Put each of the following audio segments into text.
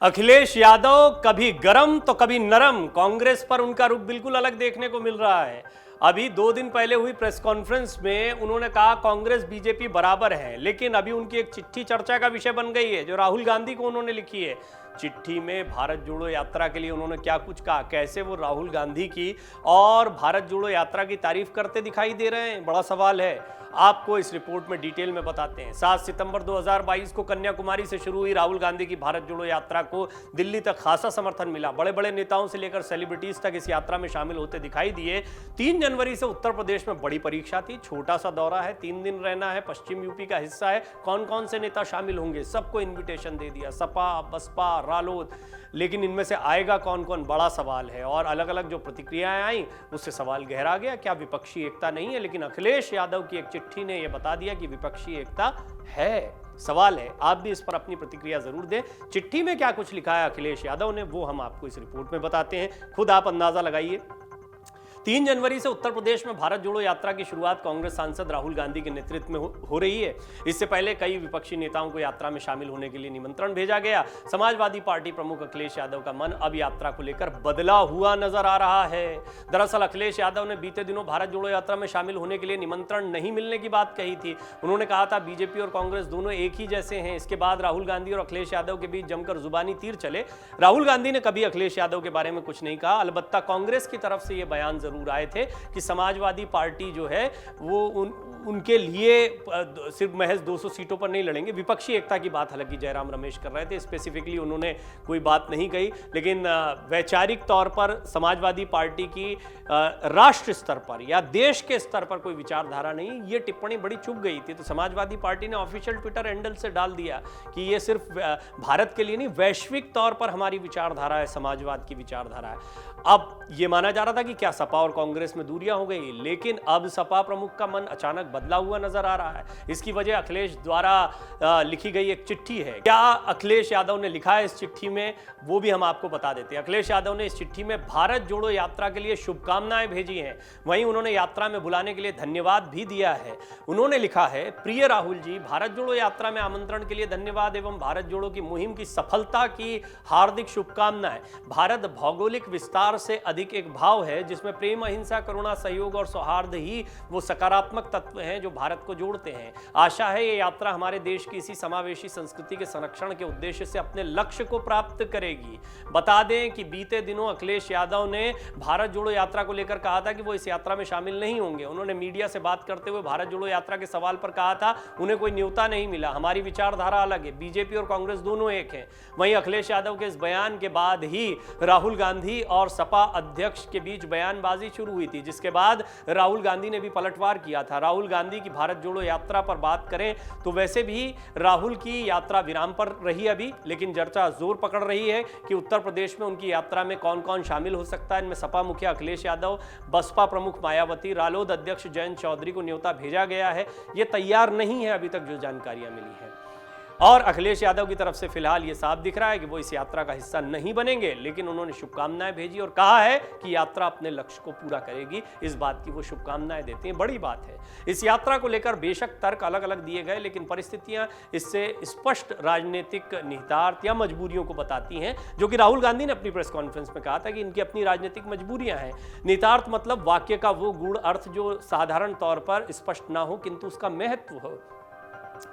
अखिलेश यादव कभी गरम तो कभी नरम। कांग्रेस पर उनका रुख बिल्कुल अलग देखने को मिल रहा है। अभी 2 दिन पहले हुई प्रेस कॉन्फ्रेंस में उन्होंने कहा कांग्रेस बीजेपी बराबर है, लेकिन अभी उनकी एक चिट्ठी चर्चा का विषय बन गई है जो राहुल गांधी को उन्होंने लिखी है। चिट्ठी में भारत जोड़ो यात्रा के लिए उन्होंने क्या कुछ कहा, कैसे वो राहुल गांधी की और भारत जोड़ो यात्रा की तारीफ करते दिखाई दे रहे हैं, बड़ा सवाल है। आपको इस रिपोर्ट में डिटेल में बताते हैं। 7 सितंबर 2022 को कन्याकुमारी से शुरू हुई राहुल गांधी की भारत जोड़ो यात्रा को दिल्ली तक खासा समर्थन मिला। बड़े बड़े नेताओं से लेकर सेलिब्रिटीज तक इस यात्रा में शामिल होते दिखाई दिए। 3 जनवरी से उत्तर प्रदेश में बड़ी परीक्षा थी। छोटा सा दौरा है, 3 दिन रहना है, पश्चिम यूपी का हिस्सा है। कौन कौन से नेता शामिल होंगे, सबको इन्विटेशन दे दिया, सपा, बसपा, रालोद। लेकिन इनमें से आएगा कौन कौन, बड़ा सवाल है। और अलग अलग जो प्रतिक्रियाएं आई उससे सवाल गहरा गया, क्या विपक्षी एकता नहीं है? लेकिन अखिलेश यादव की एक चिट्ठी ने यह बता दिया कि विपक्षी एकता है। सवाल है, आप भी इस पर अपनी प्रतिक्रिया जरूर दें। चिट्ठी में क्या कुछ लिखा है अखिलेश यादव ने, वो हम आपको इस रिपोर्ट में बताते हैं, खुद आप अंदाजा लगाइए। 3 जनवरी से उत्तर प्रदेश में भारत जोड़ो यात्रा की शुरुआत कांग्रेस सांसद राहुल गांधी के नेतृत्व में हो रही है। इससे पहले कई विपक्षी नेताओं को यात्रा में शामिल होने के लिए निमंत्रण भेजा गया। समाजवादी पार्टी प्रमुख अखिलेश यादव का मन अब यात्रा को लेकर बदला हुआ नजर आ रहा है। दरअसल अखिलेश यादव ने बीते दिनों भारत जोड़ो यात्रा में शामिल होने के लिए निमंत्रण नहीं मिलने की बात कही थी। उन्होंने कहा था बीजेपी और कांग्रेस दोनों एक ही जैसे हैं। इसके बाद राहुल गांधी और अखिलेश यादव के बीच जमकर जुबानी तीर चले। राहुल गांधी ने कभी अखिलेश यादव के बारे में कुछ नहीं कहा। अलबत्ता कांग्रेस की तरफ से ये बयान जरूर आए थे कि समाजवादी पार्टी जो है वो उनके लिए सिर्फ महज 200 सीटों पर नहीं लड़ेंगे। विपक्षी एकता की बात हालांकि जयराम रमेश कर रहे थे, स्पेसिफिकली उन्होंने कोई बात नहीं कही। लेकिन वैचारिक तौर पर समाजवादी पार्टी की राष्ट्र स्तर पर या देश के स्तर पर कोई विचारधारा नहीं, ये टिप्पणी बड़ी चुभ गई थी। तो समाजवादी पार्टी ने ऑफिशियल ट्विटर हैंडल से डाल दिया कि ये सिर्फ भारत के लिए नहीं, वैश्विक तौर पर हमारी विचारधारा है, समाजवाद की विचारधारा है। अब ये माना जा रहा था कि क्या सपा और कांग्रेस में दूरियां हो गई, लेकिन अब सपा प्रमुख का मन अचानक बदला हुआ नजर आ रहा है। इसकी वजह अखिलेश द्वारा लिखी गई एक चिट्ठी है। क्या अखिलेश यादव ने लिखा है इस चिट्ठी में, वो भी हम आपको बता देते हैं। अखिलेश यादव ने इस चिट्ठी में भारत जोड़ो यात्रा के लिए शुभकामनाएं भेजी हैं। वहीं उन्होंने यात्रा में बुलाने के लिए धन्यवाद भी दिया है। उन्होंने लिखा है, प्रिय राहुल जी, भारत जोड़ो यात्रा में आमंत्रण के लिए धन्यवाद एवं भारत जोड़ो की मुहिम की सफलता की हार्दिक शुभकामनाएं। भारत भौगोलिक विस्तार से अधिक एक भाव है जिसमें प्रेम, अहिंसा, करुणा, सहयोग और सौहार्द ही वो सकारात्मक तत्व हैं जो भारत को जोड़ते हैं। आशा है ये यात्रा हमारे देश की इसी समावेशी संस्कृति के संरक्षण के उद्देश्य से अपने लक्ष्य को प्राप्त करेगी। बता दें कि बीते दिनों अखिलेश यादव ने भारत जोड़ो यात्रा को लेकर कहा था कि वो इस यात्रा में शामिल नहीं होंगे। उन्होंने मीडिया से बात करते हुए भारत जोड़ो यात्रा के सवाल पर कहा था उन्हें कोई न्योता नहीं मिला, हमारी विचारधारा अलग है, बीजेपी और कांग्रेस दोनों एक हैं। वहीं अखिलेश यादव के इस बयान के बाद ही राहुल गांधी और सपा अध्यक्ष के बीच बयानबाजी शुरू हुई थी, जिसके बाद राहुल गांधी ने भी पलटवार किया था। राहुल गांधी की भारत जोड़ो यात्रा पर बात करें तो वैसे भी राहुल की यात्रा विराम पर रही अभी, लेकिन चर्चा जोर पकड़ रही है कि उत्तर प्रदेश में उनकी यात्रा में कौन कौन शामिल हो सकता है। इनमें सपा मुखिया अखिलेश यादव, बसपा प्रमुख मायावती, रालोद अध्यक्ष जयंत चौधरी को न्योता भेजा गया है। यह तैयार नहीं है अभी तक जो जानकारियां मिली हैं। और अखिलेश यादव की तरफ से फिलहाल ये साफ दिख रहा है कि वो इस यात्रा का हिस्सा नहीं बनेंगे, लेकिन उन्होंने शुभकामनाएं भेजी और कहा है कि यात्रा अपने लक्ष्य को पूरा करेगी। इस बात की वो शुभकामनाएं देते हैं, बड़ी बात है। इस यात्रा को लेकर बेशक तर्क अलग अलग दिए गए, लेकिन परिस्थितियां इससे स्पष्ट राजनीतिक निहितार्थ या मजबूरियों को बताती हैं, जो कि राहुल गांधी ने अपनी प्रेस कॉन्फ्रेंस में कहा था कि इनकी अपनी राजनीतिक मजबूरियां हैं। निहितार्थ मतलब वाक्य का वो गूढ़ अर्थ जो साधारण तौर पर स्पष्ट ना हो किंतु उसका महत्व हो।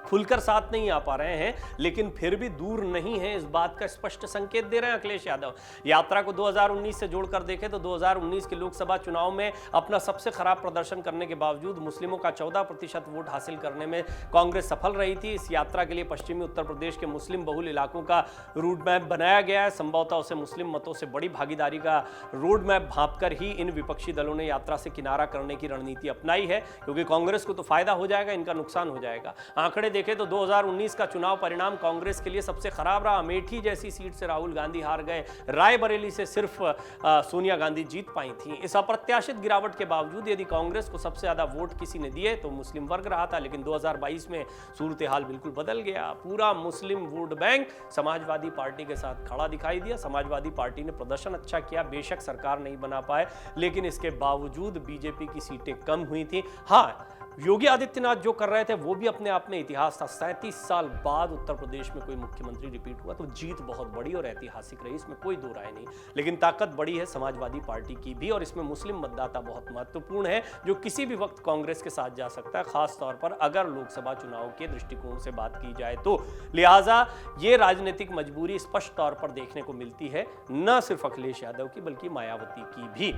खुलकर साथ नहीं आ पा रहे हैं, लेकिन फिर भी दूर नहीं है, इस बात का स्पष्ट संकेत दे रहे हैं अखिलेश यादव। यात्रा को 2019 से जोड़कर देखें तो 2019 के लोकसभा चुनाव में अपना सबसे खराब प्रदर्शन करने के बावजूद मुस्लिमों का 14% वोट हासिल करने में कांग्रेस सफल रही थी। इस यात्रा के लिए पश्चिमी उत्तर प्रदेश के मुस्लिम बहुल इलाकों का रोड मैप बनाया गया है। संभवतः उसे मुस्लिम मतों से बड़ी भागीदारी का रोड मैप भांपकर ही इन विपक्षी दलों ने यात्रा से किनारा करने की रणनीति अपनाई है, क्योंकि कांग्रेस को तो फायदा हो जाएगा, इनका नुकसान हो जाएगा। आंकड़े देखें तो 2019 का चुनाव परिणाम कांग्रेस के लिए सबसे खराब रहा। अमेठी जैसी सीट से राहुल गांधी हार गए, रायबरेली से सिर्फ सोनिया गांधी जीत पाई थी। इस अप्रत्याशित गिरावट के बावजूद यदि कांग्रेस को सबसे ज्यादा वोट किसी ने दिए तो मुस्लिम वर्ग रहा था, लेकिन 2022 में सूरत हाल बिल्कुल बदल गया। पूरा मुस्लिम वोट बैंक समाजवादी पार्टी के साथ खड़ा दिखाई दिया। समाजवादी पार्टी ने प्रदर्शन अच्छा किया, बेशक सरकार नहीं बना पाए, लेकिन इसके बावजूद बीजेपी की सीटें कम हुई थी। हाँ, योगी आदित्यनाथ जो कर रहे थे वो भी अपने आप में इतिहास था। 37 साल बाद उत्तर प्रदेश में कोई मुख्यमंत्री रिपीट हुआ तो जीत बहुत बड़ी और ऐतिहासिक रही, इसमें कोई दो राय नहीं। लेकिन ताकत बड़ी है समाजवादी पार्टी की भी, और इसमें मुस्लिम मतदाता बहुत महत्वपूर्ण है जो किसी भी वक्त कांग्रेस के साथ जा सकता है, खास तौर पर अगर लोकसभा चुनाव के दृष्टिकोण से बात की जाए तो। लिहाजा ये राजनीतिक मजबूरी स्पष्ट तौर पर देखने को मिलती है, न सिर्फ अखिलेश यादव की बल्कि मायावती की भी।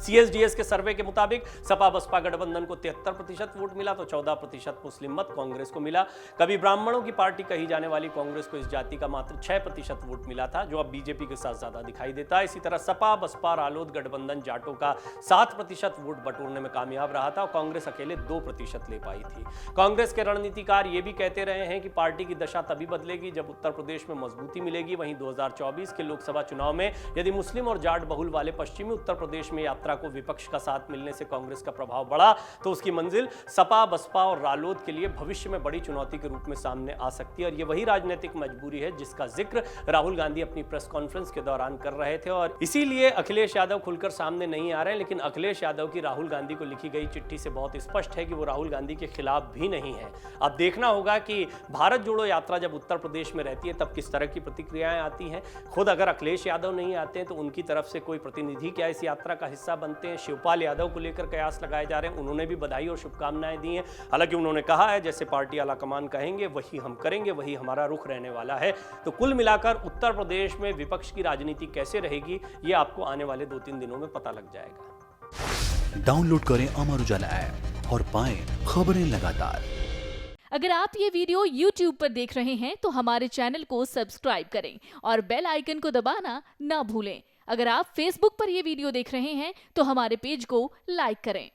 सीएसडीएस के सर्वे के मुताबिक सपा बसपा गठबंधन को 73% वोट मिला तो 14% मुस्लिम मत कांग्रेस को मिला। कभी ब्राह्मणों की पार्टी कही जाने वाली कांग्रेस को इस जाति का मात्र 6% वोट मिला था, जो अब बीजेपी के साथ ज्यादा दिखाई देता है। इसी तरह सपा बसपा रालोद गठबंधन जाटों का 7% वोट बटोरने में कामयाब रहा था और कांग्रेस अकेले 2% ले पाई थी। कांग्रेस के रणनीतिकार ये भी कहते रहे हैं कि पार्टी की दशा तभी बदलेगी जब उत्तर प्रदेश में मजबूती मिलेगी। वहीं 2024 के लोकसभा चुनाव में यदि मुस्लिम और जाट बहुल वाले पश्चिमी उत्तर प्रदेश में यात्रा को विपक्ष का साथ मिलने से कांग्रेस का प्रभाव बढ़ा तो उसकी मंजिल सपा बसपा और रालोद के लिए भविष्य में बड़ी चुनौती के रूप में सामने आ सकती है। और ये वही राजनीतिक मजबूरी है जिसका जिक्र राहुल गांधी अपनी प्रेस कॉन्फ्रेंस के दौरान कर रहे थे, और इसीलिए अखिलेश यादव खुलकर सामने नहीं आ रहे हैं। लेकिन अखिलेश यादव की राहुल गांधी को लिखी गई चिट्ठी से बहुत स्पष्ट है कि वो राहुल गांधी के खिलाफ भी नहीं है। अब देखना होगा कि भारत जोड़ो यात्रा जब उत्तर प्रदेश में रहती है तब किस तरह की प्रतिक्रियाएं आती हैं। खुद अगर अखिलेश यादव नहीं आते हैं तो उनकी तरफ से कोई प्रतिनिधि क्या इस यात्रा का हिस्सा बनते हैं। शिवपाल यादव को लेकर कयास लगाए जा रहे हैं, उन्होंने भी बधाई और शुभकामनाएं दी हैं। हालांकि उन्होंने कहा है जैसे पार्टी आलाकमान कहेंगे वही हम करेंगे, वही हमारा रुख रहने वाला है। तो कुल मिलाकर उत्तर प्रदेश में विपक्ष की राजनीति कैसे रहेगी ये आपको आने वाले 2-3 दिनों में पता लग जाएगा। डाउनलोड करें अमर उजाला ऐप और पाएं खबरें लगातार। अगर आप ये वीडियो YouTube पर देख रहे हैं तो हमारे चैनल को सब्सक्राइब करें और बेल आइकन को दबाना ना भूलें। अगर आप Facebook पर ये वीडियो देख रहे हैं तो हमारे पेज को लाइक करें।